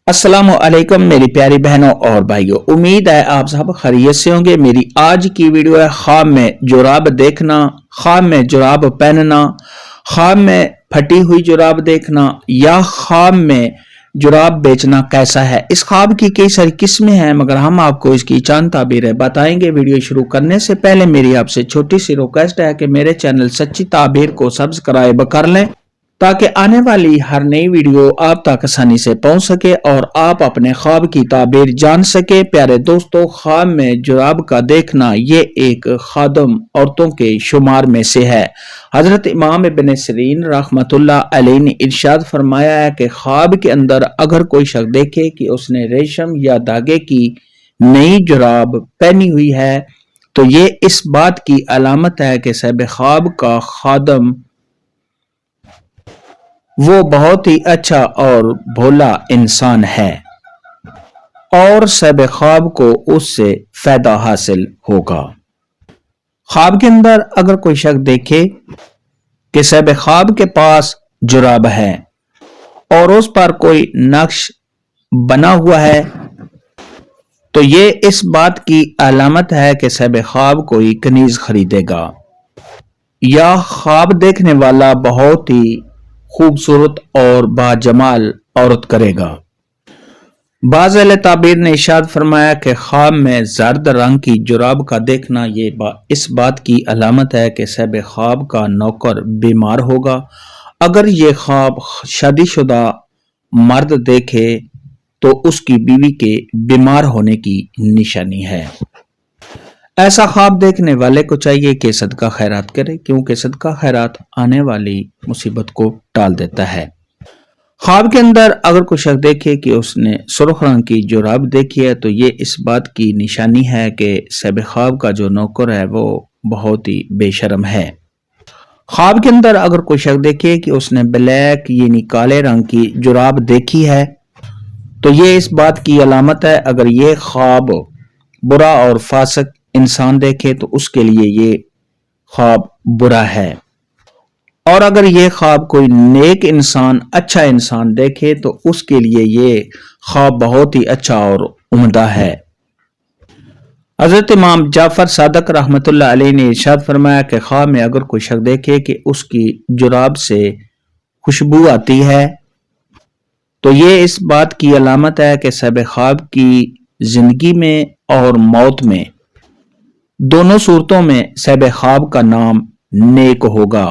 अस्सलाम वालेकुम मेरी प्यारी बहनों और भाइयों, उम्मीद है आप सब खैरियत से होंगे। मेरी आज की वीडियो है ख्वाब में जुराब देखना, ख्वाब में जुराब पहनना, ख्वाब में फटी हुई जुराब देखना या ख्वाब में जुराब बेचना कैसा है। इस ख्वाब की कई सारी किस्में हैं मगर हम आपको इसकी चंद ताबीरें बताएंगे। वीडियो शुरू करने से पहले मेरी आपसे छोटी सी रिक्वेस्ट है कि मेरे चैनल सच्ची ताबीर को सब्सक्राइब कर लें ताकि आने वाली हर नई वीडियो आप तक आसानी से पहुंच सके और आप अपने ख्वाब की ताबीर जान सके। प्यारे दोस्तों, ख्वाब में जुराब का देखना ये एक खादम औरतों के शुमार में से है। हजरत इमाम इब्न सिरीन रहमतुल्लाह अलैह ने इरशाद फरमाया है कि ख्वाब के अंदर अगर कोई शख्स देखे कि उसने रेशम या धागे की नई जुराब पहनी हुई है तो ये इस बात की अलामत है कि साहिब ख्वाब का खादम वो बहुत ही अच्छा और भोला इंसान है और साहिब ख्वाब को उससे फायदा हासिल होगा। ख्वाब के अंदर अगर कोई शख्स देखे कि साहिब ख्वाब के पास जुराब है और उस पर कोई नक्श बना हुआ है तो ये इस बात की अलामत है कि साहिब ख्वाब कोई कनीज खरीदेगा या ख्वाब देखने वाला बहुत ही खूबसूरत और बाजमाल औरत करेगा। बाज़ अहले ताबीर ने इरशाद फरमाया कि ख्वाब में जर्द रंग की जुराब का देखना ये इस बात की अलामत है कि साहिब ख्वाब का नौकर बीमार होगा। अगर ये ख्वाब शादीशुदा मर्द देखे तो उसकी बीवी के बीमार होने की निशानी है। ऐसा ख्वाब देखने वाले को चाहिए कि सदका खैरात करे क्योंकि सदका खैरात आने वाली मुसीबत को टाल देता है। ख्वाब के अंदर अगर कोई शख्स देखे कि उसने सुर्ख रंग की जुराब देखी है तो ये इस बात की निशानी है कि साहिब ख्वाब का जो नौकर है वो बहुत ही बेशर्म है। ख्वाब के अंदर अगर कोई शख्स देखे कि उसने ब्लैक यानी काले रंग की जुराब देखी है तो ये इस बात की अलामत है। अगर ये ख्वाब बुरा और फासिक इंसान देखे तो उसके लिए ये ख्वाब बुरा है और अगर ये ख्वाब कोई नेक इंसान अच्छा इंसान देखे तो उसके लिए ये ख्वाब बहुत ही अच्छा और उम्दा है। हजरत इमाम जाफर सादक रहमतुल्लाह अलैह ने इरशाद फरमाया कि ख्वाब में अगर कोई शख्स देखे कि उसकी जुराब से खुशबू आती है तो ये इस बात की अलामत है कि साहिब ख्वाब की जिंदगी में और मौत में दोनों सूरतों में साहिब ख्वाब का नाम नेक होगा।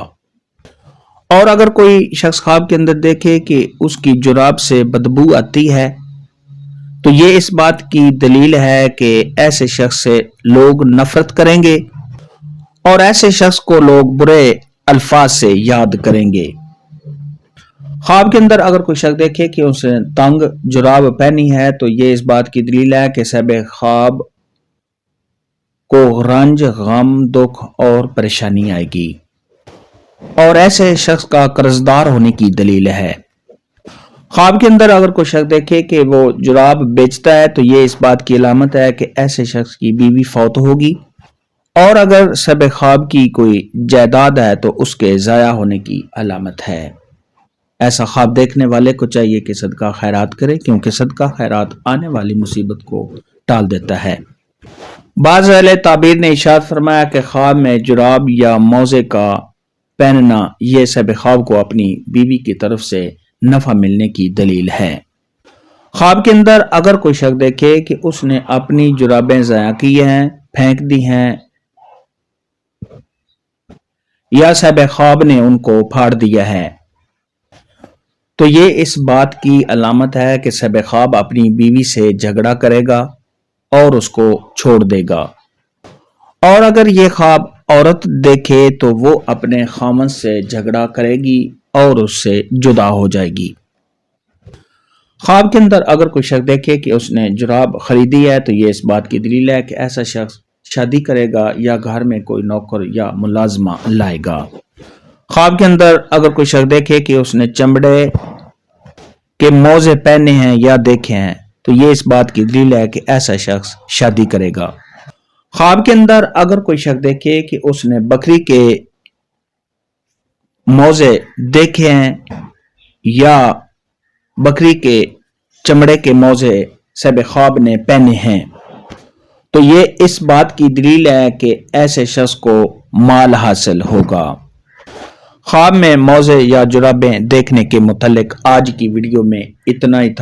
और अगर कोई शख्स ख्वाब के अंदर देखे कि उसकी जुराब से बदबू आती है तो ये इस बात की दलील है कि ऐसे शख्स से लोग नफरत करेंगे और ऐसे शख्स को लोग बुरे अल्फाज से याद करेंगे। ख्वाब के अंदर अगर कोई शख्स देखे कि उसने तंग जुराब पहनी है तो ये इस बात की दलील है कि साहिब ख्वाब को रंज, गम, दुख और परेशानी आएगी और ऐसे शख्स का कर्जदार होने की दलील है। ख्वाब के अंदर अगर कोई शख्स देखे कि वो जुराब बेचता है तो ये इस बात की अलामत है कि ऐसे शख्स की बीवी फौत होगी और अगर साहिब ख्वाब की कोई जायदाद है तो उसके जाया होने की अलामत है। ऐसा ख्वाब देखने वाले को चाहिए कि सदका खैरात करे क्योंकि सदका खैरात आने वाली मुसीबत को टाल देता है। बाज़ अहले ताबीर ने इरशाद फरमाया कि ख्वाब में जुराब या मौजे का पहनना ये साहिब ख्वाब को अपनी बीवी की तरफ से नफा मिलने की दलील है। ख्वाब के अंदर अगर कोई शख्स देखे कि उसने अपनी जुराबें ज़ाया की हैं, फेंक दी हैं या साहिब ख्वाब ने उनको फाड़ दिया है तो ये इस बात की अलामत है कि साहिब ख्वाब अपनी बीवी से झगड़ा करेगा और उसको छोड़ देगा। और अगर ये ख्वाब औरत देखे तो वो अपने खामन से झगड़ा करेगी और उससे जुदा हो जाएगी। ख्वाब के अंदर अगर कोई शख्स देखे कि उसने जुराब खरीदी है तो ये इस बात की दलील है कि ऐसा शख्स शादी करेगा या घर में कोई नौकर या मुलाजमा लाएगा। ख्वाब के अंदर अगर कोई शख्स देखे कि उसने चमड़े के मोजे पहने हैं या देखे हैं तो ये इस बात की दलील है कि ऐसा शख्स शादी करेगा। ख्वाब के अंदर अगर कोई शख्स देखे कि उसने बकरी के मोजे देखे हैं या बकरी के چمڑے کے موزے صاحب خواب نے پہنے ہیں، تو یہ اس بات کی دلیل ہے کہ ایسے شخص کو مال حاصل ہوگا۔ خواب میں موزے یا جرابیں دیکھنے کے متعلق آج کی ویڈیو میں اتنا ہی تھا۔